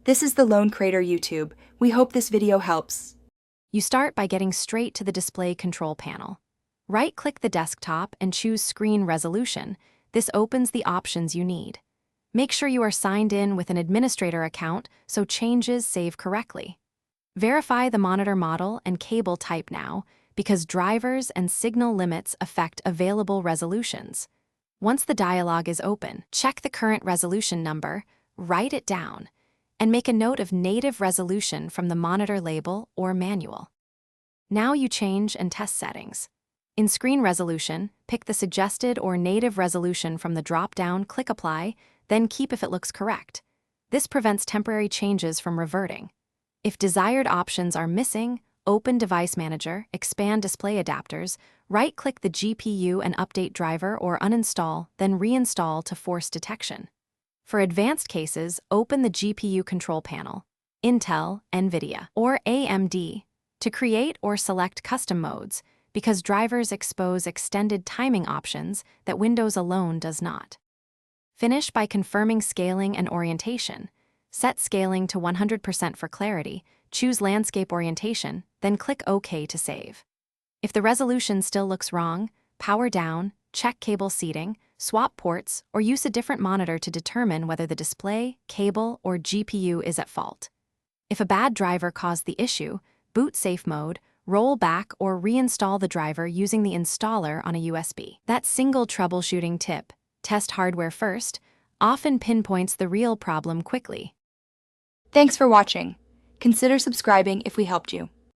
This is the Lone Crater YouTube. We hope this video helps. You start by getting straight to the display control panel. Right-click the desktop and choose Screen Resolution. This opens the options you need. Make sure you are signed in with an administrator account so changes save correctly. Verify the monitor model and cable type now, because drivers and signal limits affect available resolutions. Once the dialog is open, check the current resolution number, write it down, and make a note of native resolution from the monitor label or manual. Now you change and test settings. In Screen Resolution, pick the suggested or native resolution from the drop-down, click Apply, then keep if it looks correct. This prevents temporary changes from reverting. If desired options are missing, open Device Manager, expand Display Adapters, right-click the GPU and update driver or uninstall, then reinstall to force detection. For advanced cases, open the GPU control panel, Intel, NVIDIA, or AMD, to create or select custom modes, because drivers expose extended timing options that Windows alone does not. Finish by confirming scaling and orientation. Set scaling to 100% for clarity, choose landscape orientation, then click OK to save. If the resolution still looks wrong, power down, check cable seating, swap ports, or use a different monitor to determine whether the display, cable, or GPU is at fault. If a bad driver caused the issue, boot safe mode, roll back or reinstall the driver using the installer on a USB. That single troubleshooting tip, test hardware first, often pinpoints the real problem quickly. Thanks for watching. Consider subscribing if we helped you.